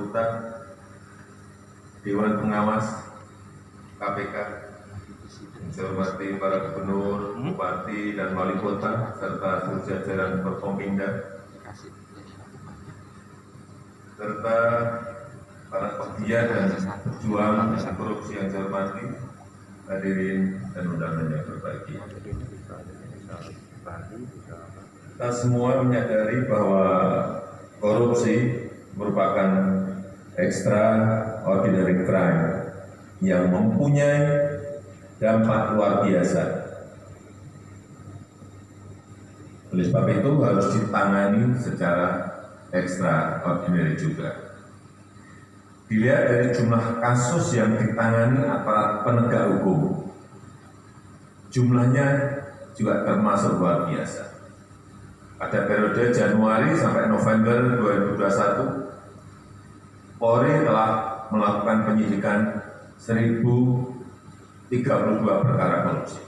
anggota Dewan Pengawas KPK, yang saya hormati para gubernur, bupati, dan wali kota, serta seluruh jajaran Forkompimda, serta para pegiat dan pejuang korupsi yang saya hormati, hadirin dan undangan yang berbahagia. Kita semua menyadari bahwa korupsi merupakan extraordinary crime yang mempunyai dampak luar biasa. Oleh sebab itu harus ditangani secara extraordinary juga. Dilihat dari jumlah kasus yang ditangani aparat penegak hukum, jumlahnya juga termasuk luar biasa. Pada periode Januari sampai November 2021, Polri telah melakukan penyidikan 1.032 perkara korupsi.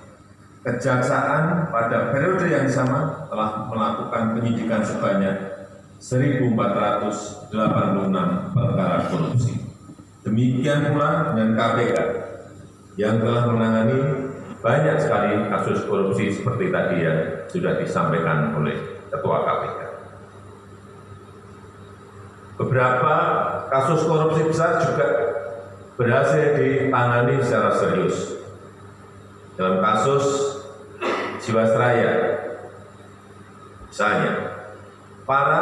Kejaksaan pada periode yang sama telah melakukan penyidikan sebanyak 1.486 perkara korupsi. Demikian pula dengan KPK yang telah menangani banyak sekali kasus korupsi seperti tadi yang sudah disampaikan oleh Ketua KPK. Beberapa kasus korupsi besar juga berhasil ditangani secara serius. Dalam kasus Jiwasraya, misalnya, para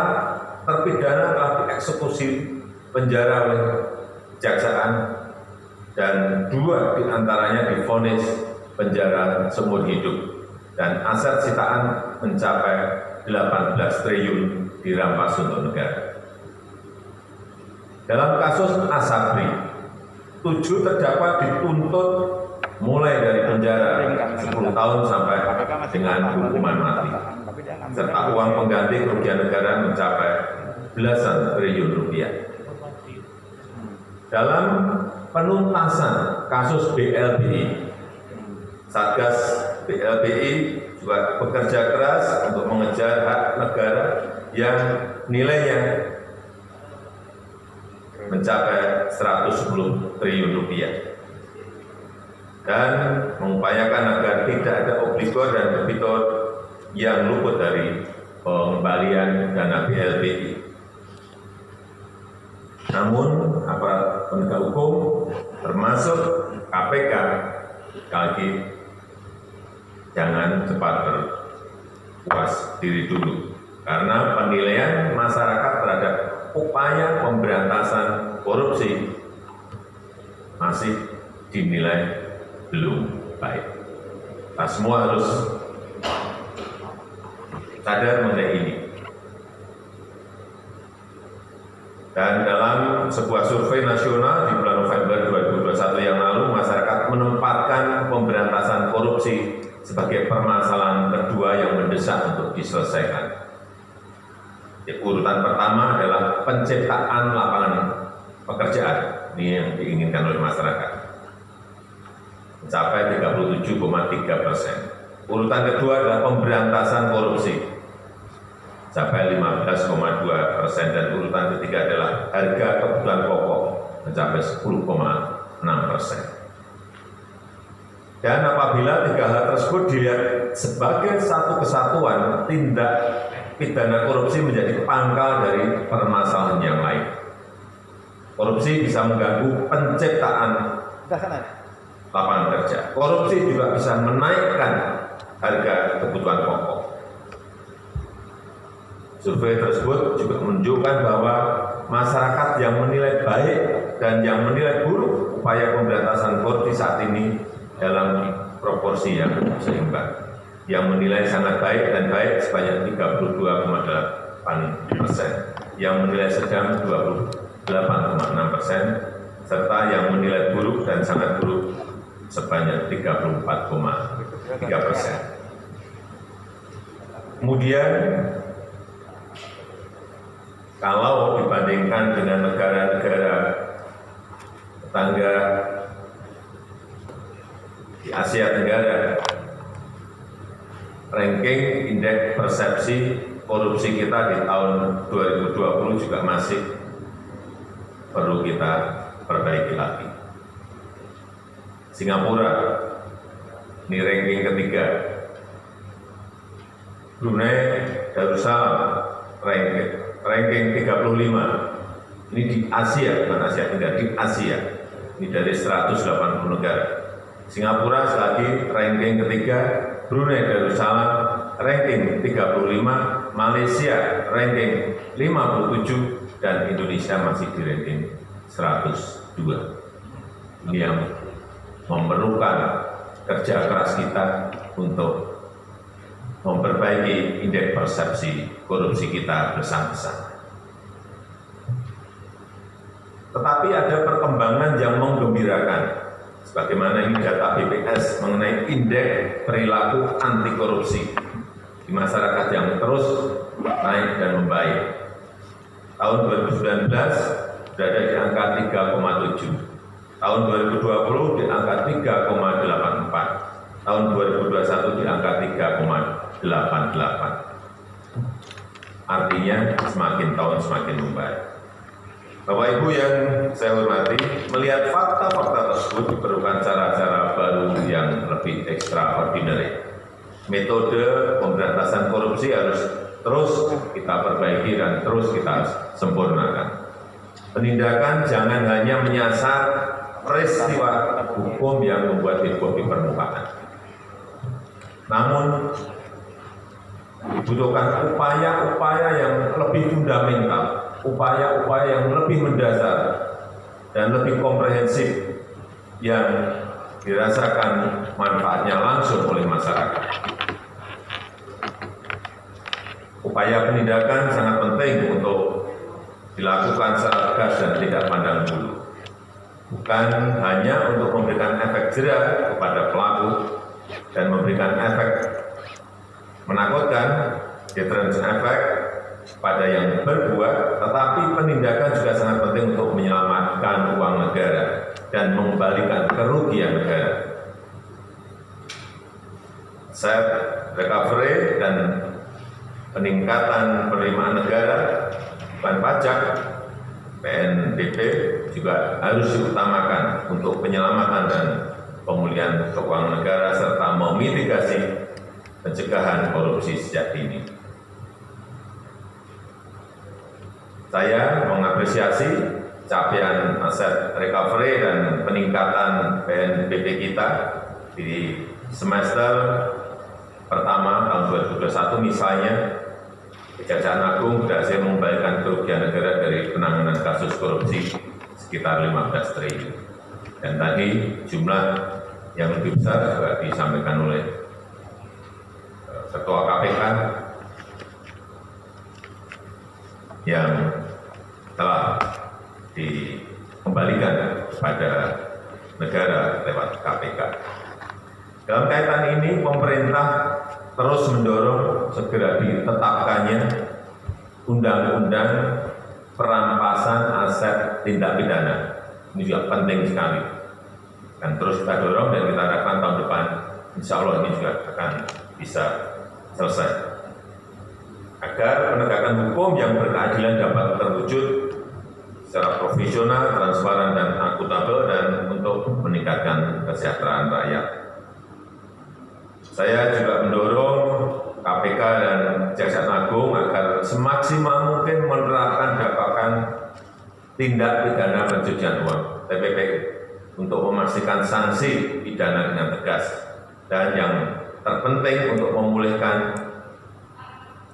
terpidana telah dieksekusi penjara oleh kejaksaan dan 2 diantaranya divonis penjara seumur hidup dan aset sitaan mencapai 18 triliun dirampas untuk negara. Dalam kasus Asabri, 7 terdakwa dituntut mulai dari penjara 10 tahun sampai dengan hukuman mati, serta uang pengganti kerugian negara mencapai belasan triliun rupiah. Dalam penuntasan kasus BLBI, Satgas BLBI juga bekerja keras untuk mengejar hak negara yang nilainya mencapai 110 triliun rupiah dan mengupayakan agar tidak ada obligor dan debitor yang luput dari pengembalian dana BLBI. Namun, aparat penegak hukum termasuk KPK, sekali lagi, jangan cepat berpuas diri dulu, karena penilaian masyarakat terhadap upaya pemberantasan korupsi masih dinilai belum baik. Kita semua harus sadar mengenai ini. Dan dalam sebuah survei nasional di bulan November 2021 yang lalu, masyarakat menempatkan pemberantasan korupsi sebagai permasalahan kedua yang mendesak untuk diselesaikan. Urutan pertama adalah penciptaan lapangan pekerjaan, ini yang diinginkan oleh masyarakat, mencapai 37,3%. Urutan kedua adalah pemberantasan korupsi, mencapai 15,2%, dan urutan ketiga adalah harga kebutuhan pokok, mencapai 10,6%. Dan apabila 3 hal tersebut dilihat sebagai satu kesatuan, tindak pidana korupsi menjadi pangkal dari permasalahan yang lain. Korupsi bisa mengganggu penciptaan lapangan kerja. Korupsi juga bisa menaikkan harga kebutuhan pokok. Survei tersebut juga menunjukkan bahwa masyarakat yang menilai baik dan yang menilai buruk upaya pemberantasan korupsi saat ini dalam proporsi yang seimbang. Yang menilai sangat baik dan baik sebanyak 32,8%, yang menilai sedang 28,6%, serta yang menilai buruk dan sangat buruk sebanyak 34,3%. Kemudian, kalau dibandingkan dengan negara-negara tetangga di Asia Tenggara, ranking indeks persepsi korupsi kita di tahun 2020 juga masih perlu kita perbaiki lagi. Singapura, ini ranking ketiga. Brunei Darussalam, ranking 35. Ini di Asia, bukan Asia Tenggara, di Asia. Ini dari 180 negara. Singapura selagi ranking ketiga, Brunei Darussalam ranking 35, Malaysia ranking 57, dan Indonesia masih di ranking 102. Ini yang memerlukan kerja keras kita untuk memperbaiki indeks persepsi korupsi kita bersama-sama. Tetapi ada perkembangan yang menggembirakan. Sebagaimana ini data BPS mengenai indeks perilaku anti korupsi di masyarakat yang terus naik dan membaik. Tahun 2019 berada di angka 3,7. Tahun 2020 di angka 3,84. Tahun 2021 di angka 3,88. Artinya semakin tahun semakin membaik. Bapak Ibu yang saya hormati, melihat fakta-fakta tersebut diperlukan cara-cara baru yang lebih extraordinary. Metode pemberantasan korupsi harus terus kita perbaiki dan terus kita sempurnakan. Penindakan jangan hanya menyasar peristiwa hukum yang membuat heboh di permukaan. Namun, dibutuhkan upaya-upaya yang lebih fundamental, upaya-upaya yang lebih mendasar dan lebih komprehensif yang dirasakan manfaatnya langsung oleh masyarakat. Upaya penindakan sangat penting untuk dilakukan secara tegas dan tidak pandang bulu. Bukan hanya untuk memberikan efek jera kepada pelaku dan memberikan efek menakutkan, deterrence effect pada yang berbuat, tetapi penindakan juga sangat penting untuk menyelamatkan uang negara dan mengembalikan kerugian negara. Aset recovery dan peningkatan penerimaan negara, bukan pajak, PNBP juga harus diutamakan untuk penyelamatan dan pemulihan keuangan negara serta memitigasi pencegahan korupsi sejak dini. Saya mengapresiasi capaian aset recovery dan peningkatan PNBP kita di semester pertama tahun 2021 misalnya. Kejaksaan Agung berhasil mengembalikan kerugian negara dari penanganan kasus korupsi sekitar 15 triliun. Dan tadi jumlah yang lebih besar juga disampaikan oleh Ketua KPK yang telah dikembalikan kepada negara lewat KPK. Dalam kaitan ini, pemerintah terus mendorong segera ditetapkannya undang-undang perampasan aset tindak pidana. Ini juga penting sekali. Dan terus kita dorong dan kita harapkan tahun depan, insya Allah ini juga akan bisa selesai. Agar penegakan hukum yang berkeadilan dapat terwujud secara profesional, transparan, dan akuntabel, dan untuk meningkatkan kesejahteraan rakyat. Saya juga mendorong KPK dan Kejaksaan Agung agar semaksimal mungkin menerapkan dakwaan tindak pidana pencucian uang (TPPU) untuk memastikan sanksi pidana dengan tegas dan yang terpenting untuk memulihkan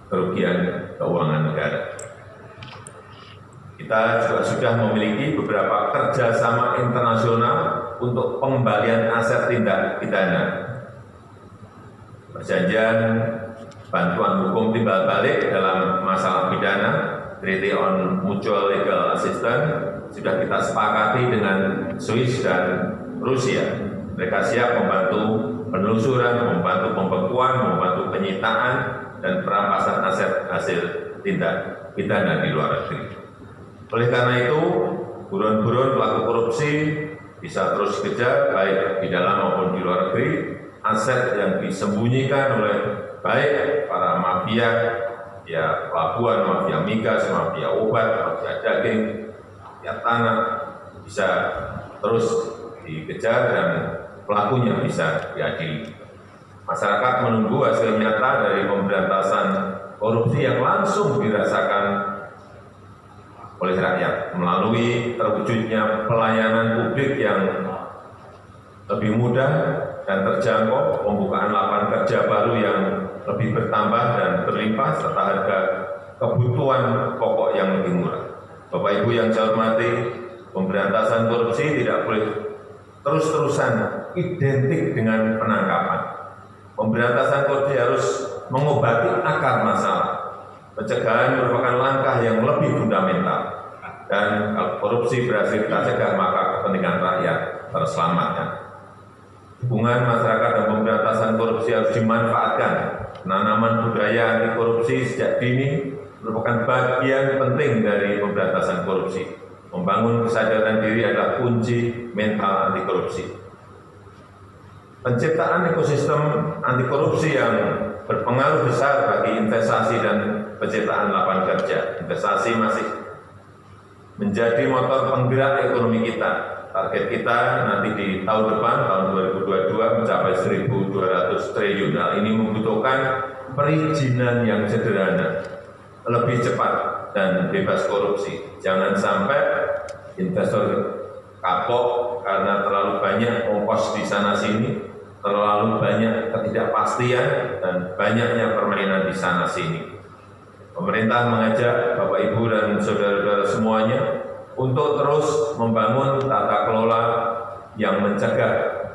kerugian keuangan negara. Kita juga sudah memiliki beberapa kerjasama internasional untuk pengembalian aset tindak pidana. Perjanjian bantuan hukum timbal balik dalam masalah pidana, Treaty on Mutual Legal Assistance, sudah kita sepakati dengan Swiss dan Rusia. Mereka siap membantu penelusuran, membantu pembekuan, membantu penyitaan, dan perampasan aset hasil tindak pidana di luar negeri. Oleh karena itu, buron-buron pelaku korupsi bisa terus dikejar baik di dalam maupun di luar negeri. Aset yang disembunyikan oleh baik para mafia, ya pelabuhan, mafia migas, mafia obat, mafia daging, mafia tanah bisa terus dikejar dan pelakunya bisa diadili. Masyarakat menunggu hasil nyata dari pemberantasan korupsi yang langsung dirasakan oleh rakyat melalui terwujudnya pelayanan publik yang lebih mudah dan terjangkau, pembukaan lapangan kerja baru yang lebih bertambah dan berlimpah, serta harga kebutuhan pokok yang lebih murah. Bapak Ibu yang saya hormati, pemberantasan korupsi tidak boleh terus-terusan identik dengan penangkapan. Pemberantasan korupsi harus mengobati akar masalah. Pencegahan merupakan langkah yang lebih fundamental. Dan kalau korupsi berhasil kita cegah, maka kepentingan rakyat terselamatkan. Hubungan masyarakat dan pemberantasan korupsi harus dimanfaatkan. Penanaman budaya anti korupsi sejak dini merupakan bagian penting dari pemberantasan korupsi. Membangun kesadaran diri adalah kunci mental anti korupsi. Penciptaan ekosistem anti korupsi yang berpengaruh besar bagi investasi dan penciptaan lapangan kerja. Investasi masih menjadi motor penggerak ekonomi kita. Target kita nanti di tahun depan, tahun 2022, mencapai 1.200 triliun. Hal ini membutuhkan perizinan yang sederhana, lebih cepat, dan bebas korupsi. Jangan sampai investor kapok karena terlalu banyak ongkos di sana-sini, terlalu banyak ketidakpastian, dan banyaknya permainan di sana-sini. Pemerintah mengajak Bapak Ibu dan saudara-saudara semuanya untuk terus membangun tata kelola yang mencegah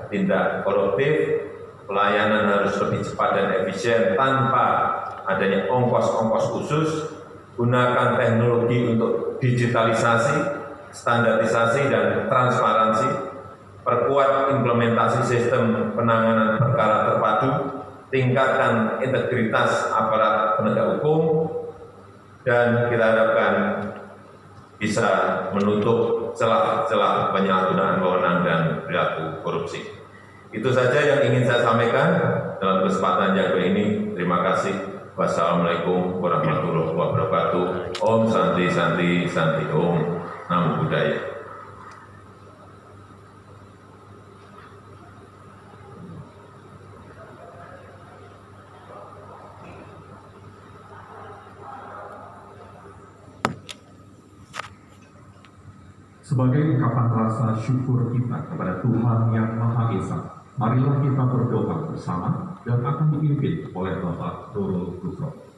tindak koruptif. Pelayanan harus lebih cepat dan efisien tanpa adanya ongkos-ongkos khusus. Gunakan teknologi untuk digitalisasi, standarisasi, dan transparansi. Perkuat implementasi sistem penanganan perkara terpadu. Tingkatkan integritas aparat penegak hukum. Dan kita harapkan bisa menutup celah-celah penyalahgunaan wewenang dan perilaku korupsi. Itu saja yang ingin saya sampaikan dalam kesempatan yang ini. Terima kasih. Wassalamualaikum warahmatullahi wabarakatuh. Om Santi Santi Santi Om. Namo Buddhaya. Sebagai ungkapan rasa syukur kita kepada Tuhan Yang Maha Esa, marilah kita berdoa bersama dan akan dipimpin oleh Bapak Nurul Gufron.